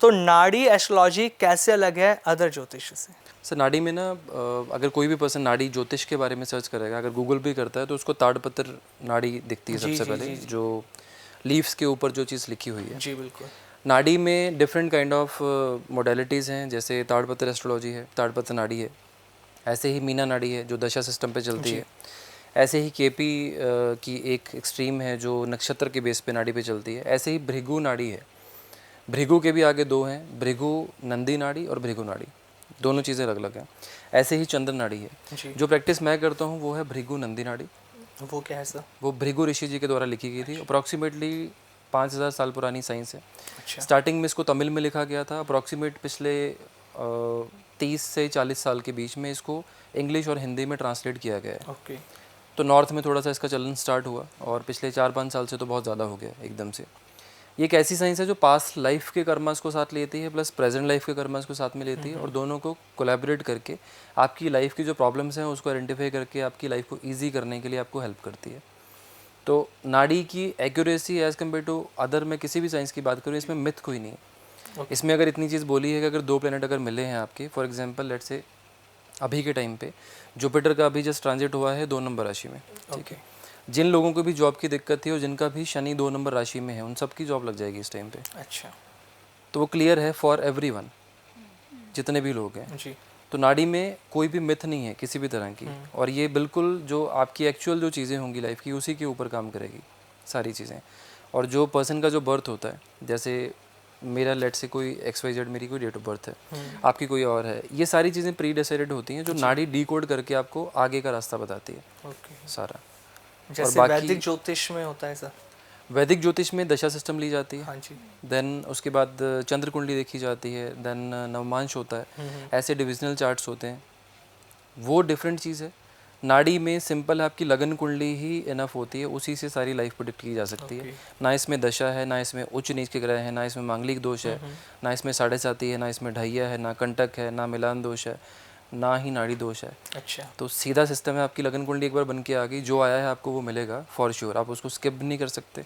तो नाड़ी एस्ट्रोलॉजी कैसे अलग है अदर ज्योतिष से? सर नाड़ी में ना अगर कोई भी पर्सन नाड़ी ज्योतिष के बारे में सर्च करेगा, अगर गूगल भी करता है तो उसको ताड़पत्र नाड़ी दिखती है सबसे पहले, जो लीव्स के ऊपर जो चीज़ लिखी हुई है। जी बिल्कुल। नाड़ी में डिफरेंट काइंड ऑफ मोडेलिटीज़ हैं, जैसे ताड़पत्र एस्ट्रोलॉजी है, ताड़पत्र नाड़ी है, ऐसे ही मीना नाड़ी है जो दशा सिस्टम पे चलती है, ऐसे ही केपी की एक एक्सट्रीम है जो नक्षत्र के बेस पे नाड़ी पे चलती है, ऐसे ही भृगु नाड़ी है। भृगु के भी आगे दो हैं, भृगु नंदी नाड़ी और भृगु नाड़ी, दोनों चीज़ें अलग अलग हैं। ऐसे ही चंद्र नाड़ी है। जो प्रैक्टिस मैं करता हूँ वो है भृगु नंदी नाड़ी। वो क्या है सर? वो भृगु ऋषि जी के द्वारा लिखी गई थी। अप्रॉक्सीमेटली 5000 साल पुरानी साइंस है। अच्छा। स्टार्टिंग में इसको तमिल में लिखा गया था। अप्रॉक्सीमेट पिछले 30 से 40 साल के बीच में इसको इंग्लिश और हिंदी में ट्रांसलेट किया गया है। ओके। तो नॉर्थ में थोड़ा सा इसका चलन स्टार्ट हुआ और पिछले 4-5 साल से तो बहुत ज़्यादा हो गया एकदम से। ये एक ऐसी साइंस है जो पास्ट लाइफ के कर्मास को साथ लेती है प्लस प्रेजेंट लाइफ के कर्मास को साथ में लेती है, और दोनों को कोलैबोरेट करके आपकी लाइफ की जो प्रॉब्लम्स हैं उसको आइडेंटिफाई करके आपकी लाइफ को ईजी करने के लिए आपको हेल्प करती है। तो नाड़ी की accuracy as compare to other, मैं किसी भी साइंस की बात करूँ, इसमें मिथ कोई नहीं है। इसमें अगर इतनी चीज़ बोली है कि अगर 2 प्लेनेट अगर मिले हैं आपके, फॉर एग्जांपल लेट्स से अभी के टाइम पे जुपिटर का अभी जस्ट ट्रांजिट हुआ है 2 नंबर राशि में, ठीक है। जिन लोगों को भी जॉब की दिक्कत थी और जिनका भी शनि 2 नंबर राशि में है, उन सब की जॉब लग जाएगी इस टाइम पे। अच्छा। तो वो क्लियर है फॉर एवरीवन, जितने भी लोग हैं जी। तो नाड़ी में कोई भी मिथ नहीं है किसी भी तरह की, और ये बिल्कुल जो आपकी एक्चुअल जो चीज़ें होंगी लाइफ की उसी के ऊपर काम करेगी सारी चीज़ें। और जो पर्सन का जो बर्थ होता है, जैसे मेरा लेट से कोई XYZ मेरी कोई डेट ऑफ बर्थ है, आपकी कोई और है, ये सारी चीज़ें प्री डिसाइडेड होती हैं जो नाड़ी डीकोड करके आपको आगे का रास्ता बताती है। ओके। सारा जैसे वैदिक ज्योतिष में होता है सर? वैदिक ज्योतिष में दशा सिस्टम ली जाती है। हाँ जी। देन उसके बाद चंद्र कुंडली देखी जाती है, देन नवमांश होता है, ऐसे डिविजनल चार्ट्स होते हैं, वो डिफरेंट चीज़ है। नाड़ी में सिंपल है, आपकी लगन कुंडली ही इनफ होती है, उसी से सारी लाइफ प्रेडिक्ट की जा सकती है। ना इसमें दशा है, ना इसमें उच्च नीच के ग्रह है, ना इसमें मांगलिक दोष है, ना इसमें 7.5 है, ना इसमें ढैया है, ना कंटक है, ना मिलान दोष है, ना ही नाड़ी दोष है। अच्छा। तो सीधा सिस्टम है, आपकी लगन कुंडली एक बार बन के आ गई, जो आया है आपको वो मिलेगा फॉर श्योर, आप उसको स्किप नहीं कर सकते।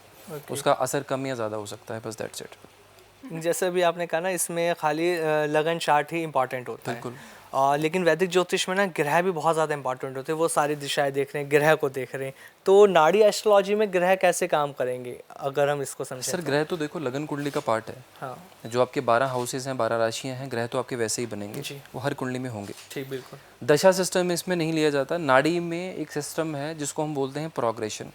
उसका असर कम या ज़्यादा हो सकता है, बस दैट्स इट। जैसे अभी आपने कहा ना, इसमें खाली लगन चार्ट ही इंपॉर्टेंट होता है। बिल्कुल। लेकिन वैदिक ज्योतिष में ना ग्रह भी बहुत ज़्यादा इंपॉर्टेंट होते हैं, वो सारी दिशाएं देख रहे हैं, ग्रह को देख रहे हैं। तो नाड़ी एस्ट्रोलॉजी में ग्रह कैसे काम करेंगे अगर हम इसको समझें? सर ग्रह तो देखो लगन कुंडली का पार्ट है। हाँ। जो आपके 12 हाउसेस हैं, 12 राशियां हैं, ग्रह तो आपके वैसे ही बनेंगे, वो हर कुंडली में होंगे। ठीक, बिल्कुल। दशा सिस्टम में इसमें नहीं लिया जाता। नाड़ी में एक सिस्टम है जिसको हम बोलते हैं प्रोग्रेशन।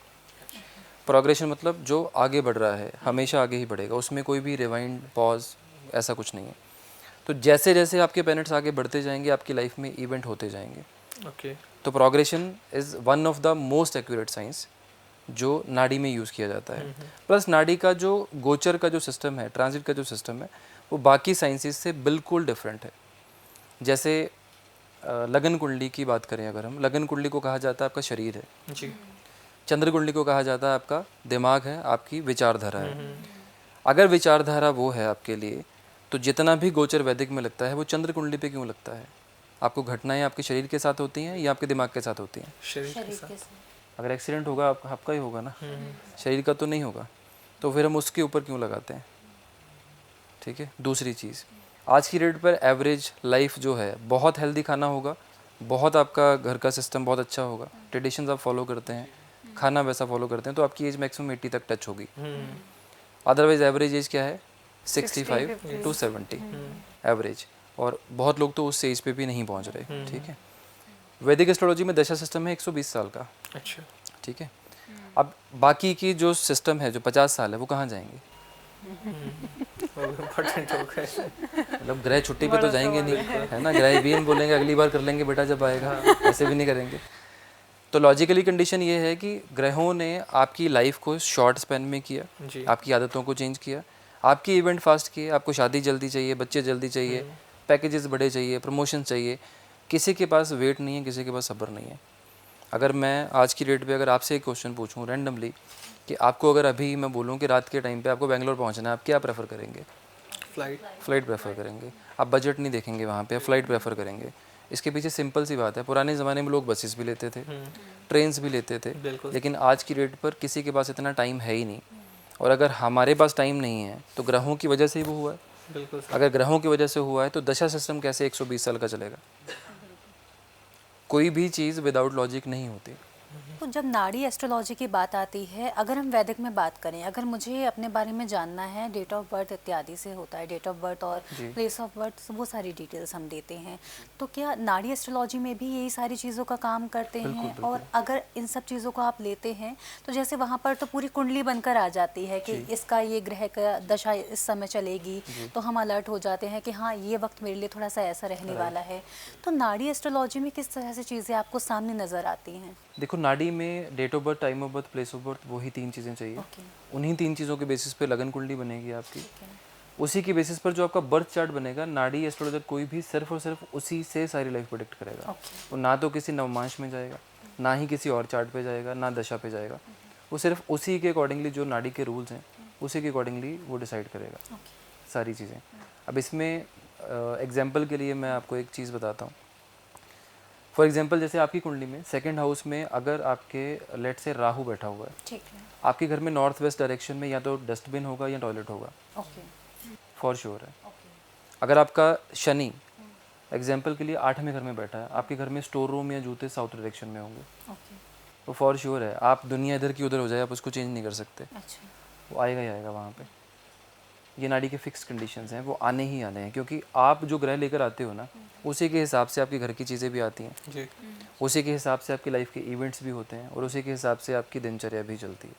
प्रोग्रेशन मतलब जो आगे बढ़ रहा है हमेशा आगे ही बढ़ेगा, उसमें कोई भी रिवाइंड पॉज ऐसा कुछ नहीं है। तो जैसे जैसे आपके प्लैनेट्स आगे बढ़ते जाएंगे आपकी लाइफ में इवेंट होते जाएंगे। ओके। तो progression is one of the most accurate science जो नाड़ी में यूज़ किया जाता है। प्लस नाड़ी का जो गोचर का जो सिस्टम है, ट्रांजिट का जो सिस्टम है, वो बाकी साइंसेस से बिल्कुल डिफरेंट है। जैसे लगन कुंडली की बात करें अगर हम, लगन कुंडली को कहा जाता है आपका शरीर है जी। चंद्र कुंडली को कहा जाता है आपका दिमाग है, आपकी विचारधारा है। अगर विचारधारा वो है आपके लिए, तो जितना भी गोचर वैदिक में लगता है वो चंद्र कुंडली पे क्यों लगता है? आपको घटनाएं आपके शरीर के साथ होती हैं या आपके दिमाग के साथ होती हैं? शरीर के साथ। अगर एक्सीडेंट होगा आपका ही होगा ना, शरीर का तो नहीं होगा, तो फिर हम उसके ऊपर क्यों लगाते हैं? ठीक है। दूसरी चीज़, आज की डेट पर एवरेज लाइफ जो है, बहुत हेल्दी खाना होगा, बहुत आपका घर का सिस्टम बहुत अच्छा होगा, ट्रेडिशंस आप फॉलो करते हैं, खाना वैसा फॉलो करते हैं, तो आपकी एज मैक्सिमम 80 तक टच होगी। अदरवाइज एवरेज एज क्या है? 65 to 70 एवरेज, और बहुत लोग तो उस एज पे भी नहीं पहुंच रहे। ठीक है। वैदिक एस्ट्रोलॉजी में दशा सिस्टम है 120 साल का। अच्छा। ठीक है। अब बाकी की जो सिस्टम है जो 50 साल है वो कहाँ जाएंगे? मतलब ग्रह छुट्टी पे तो जाएंगे नहीं, है ना। ग्रह भी हम बोलेंगे अगली बार कर लेंगे बेटा जब आएगा, ऐसे भी नहीं करेंगे। तो लॉजिकली कंडीशन ये है कि ग्रहों ने आपकी लाइफ को शॉर्ट स्पैन में किया, आपकी आदतों को चेंज किया, आपकी इवेंट फास्ट किए। आपको शादी जल्दी चाहिए, बच्चे जल्दी चाहिए, पैकेजेस बड़े चाहिए, प्रमोशन चाहिए। किसी के पास वेट नहीं है, किसी के पास सब्र नहीं है। अगर मैं आज की डेट पे अगर आपसे एक क्वेश्चन पूछूं रैंडमली कि आपको अगर अभी मैं बोलूं कि रात के टाइम पे आपको बेंगलोर पहुंचना है, आप क्या प्रेफर करेंगे? फ्लाइट प्रेफर करेंगे। आप बजट नहीं देखेंगे वहाँ पे, आप फ्लाइट प्रेफर करेंगे। इसके पीछे सिंपल सी बात है, पुराने ज़माने में लोग बसेस भी लेते थे, ट्रेन्स भी लेते थे, लेकिन आज की डेट पर किसी के पास इतना टाइम है ही नहीं। और अगर हमारे पास टाइम नहीं है तो ग्रहों की वजह से ही वो हुआ है। बिल्कुल सर। अगर ग्रहों की वजह से हुआ है तो दशा सिस्टम कैसे 120 साल का चलेगा? कोई भी चीज़ विदाउट लॉजिक नहीं होती। तो जब नाड़ी एस्ट्रोलॉजी की बात आती है, अगर हम वैदिक में बात करें, अगर मुझे अपने बारे में जानना है, डेट ऑफ बर्थ इत्यादि से होता है, डेट ऑफ बर्थ और जी। प्लेस ऑफ बर्थ, वो सारी डिटेल्स हम देते हैं, तो क्या नाड़ी एस्ट्रोलॉजी में भी यही सारी चीज़ों का काम करते बिल्कुल, हैं? बिल्कुल। और अगर इन सब चीज़ों को आप लेते हैं तो जैसे वहाँ पर तो पूरी कुंडली बनकर आ जाती है कि जी। इसका ये ग्रह का दशा इस समय चलेगी, तो हम अलर्ट हो जाते हैं कि हाँ ये वक्त मेरे लिए थोड़ा सा ऐसा रहने वाला है। तो नाड़ी एस्ट्रोलॉजी में किस तरह से चीज़ें आपको सामने नज़र आती हैं? देखो, नाड़ी में date of birth, time of birth, place of birth, वही 3 चीज़ें चाहिए। ओके। उन्हीं 3 चीज़ों के बेसिस पे लगन कुंडली बनेगी आपकी। ठीक है। उसी की बेसिस पर जो आपका बर्थ चार्ट बनेगा, नाड़ी एस्ट्रोलॉजर कोई भी सिर्फ और सिर्फ उसी से सारी लाइफ प्रेडिक्ट करेगा। ओके। वो ना तो किसी नवमांश में जाएगा, ना ही किसी और चार्ट पे जाएगा, ना दशा पे जाएगा। वो सिर्फ उसी के अकॉर्डिंगली, जो नाड़ी के रूल्स हैं उसी के अकॉर्डिंगली वो डिसाइड करेगा ओके। सारी चीज़ें। अब इसमें एग्जांपल के लिए मैं आपको एक चीज़ बताता हूँ। फॉर एग्जांपल, जैसे आपकी कुंडली में सेकंड हाउस में अगर आपके लेट से राहु बैठा हुआ है, ठीक है। आपके घर में नॉर्थ वेस्ट डायरेक्शन में या तो डस्टबिन होगा या टॉयलेट होगा, ओके। फॉर श्योर है। ओके। अगर आपका शनि एग्जाम्पल के लिए 8वें घर में बैठा है, आपके घर में स्टोर रूम या जूते साउथ डायरेक्शन में होंगे, ओके। तो फॉर श्योर है आप दुनिया इधर की उधर हो जाए, आप उसको चेंज नहीं कर सकते, अच्छा। वो आएगा ही आएगा वहाँ पे। ये नाड़ी के फिक्स कंडीशंस हैं, वो आने ही आने हैं, क्योंकि आप जो ग्रह लेकर आते हो ना, उसी के हिसाब से आपके घर की चीज़ें भी आती हैं, जी। उसी के हिसाब से आपकी लाइफ के इवेंट्स भी होते हैं, और उसी के हिसाब से आपकी दिनचर्या भी चलती है।